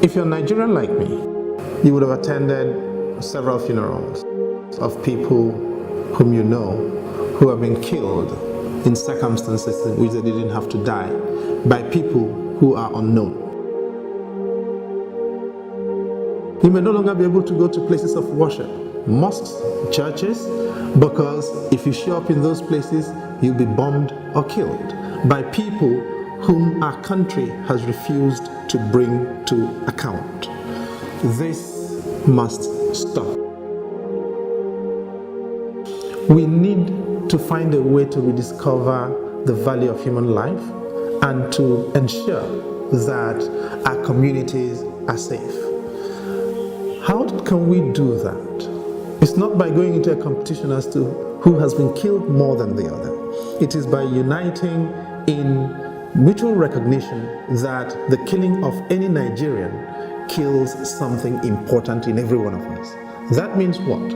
If you're Nigerian like me, you would have attended several funerals of people whom you know who have been killed in circumstances in which they didn't have to die by people who are unknown. You may no longer be able to go to places of worship, mosques, churches, because if you show up in those places, you'll be bombed or killed by people whom our country has refused to bring to account. This must stop. We need to find a way to rediscover the value of human life and to ensure that our communities are safe. How can we do that? It's not by going into a competition as to who has been killed more than the other. It is by uniting in mutual recognition that the killing of any Nigerian kills something important in every one of us. That means what?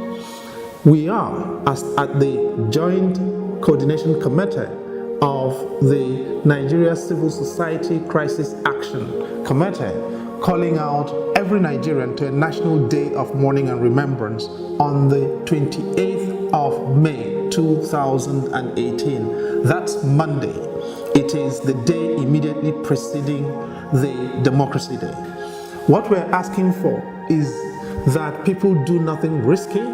We are, as at the Joint Coordination Committee of the Nigeria Civil Society Crisis Action Committee, calling out every Nigerian to a National Day of Mourning and Remembrance on the 28th of May 2018. That's Monday. It is the day immediately preceding the Democracy Day. What we're asking for is that people do nothing risky,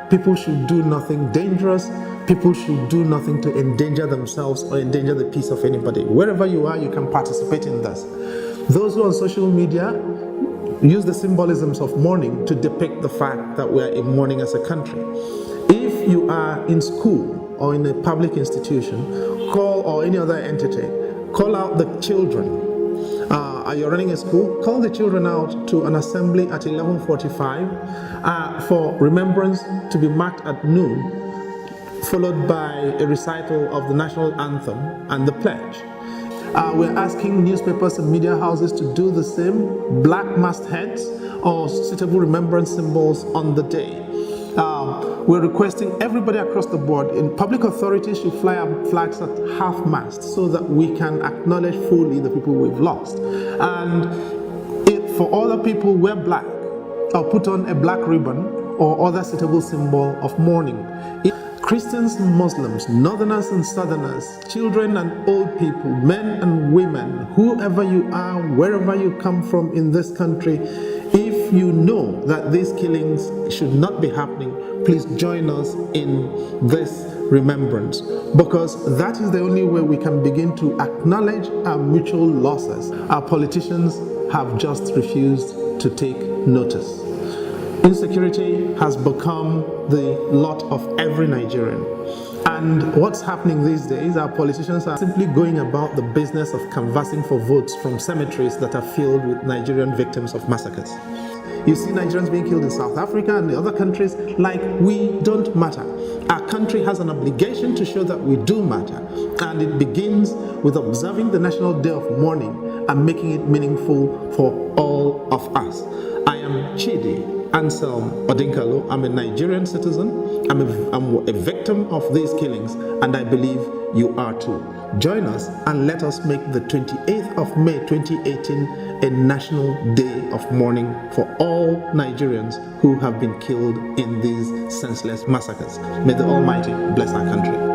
people should do nothing dangerous, people should do nothing to endanger themselves or endanger the peace of anybody. Wherever you are, you can participate in this. Those who are on social media use the symbolisms of mourning to depict the fact that we are in mourning as a country. If you are in school or in a public institution, or any other entity, call out the children. You're running a school, call the children out to an assembly at 11:45 for remembrance to be marked at noon, followed by a recital of the national anthem and the pledge. We're asking newspapers and media houses to do the same, black mastheads or suitable remembrance symbols on the day. We're requesting everybody across the board in public authorities should fly up flags at half-mast so that we can acknowledge fully the people we've lost. And for other people, wear black or put on a black ribbon or other suitable symbol of mourning. Christians and Muslims, northerners and southerners, children and old people, men and women, whoever you are, wherever you come from in this country, if you know that these killings should not be happening, please join us in this remembrance, because that is the only way we can begin to acknowledge our mutual losses. Our politicians have just refused to take notice. Insecurity has become the lot of every Nigerian. And what's happening these days, our politicians are simply going about the business of canvassing for votes from cemeteries that are filled with Nigerian victims of massacres. You see Nigerians being killed in South Africa and the other countries like we don't matter. Our country has an obligation to show that we do matter, and it begins with observing the National Day of Mourning and making it meaningful for all of us. I am Chidi Anselm Odinkalo. I'm a Nigerian citizen. I'm a victim of these killings, and I believe you are too. Join us and let us make the 28th of May 2018 a National Day of Mourning for all Nigerians who have been killed in these senseless massacres. May the Almighty bless our country.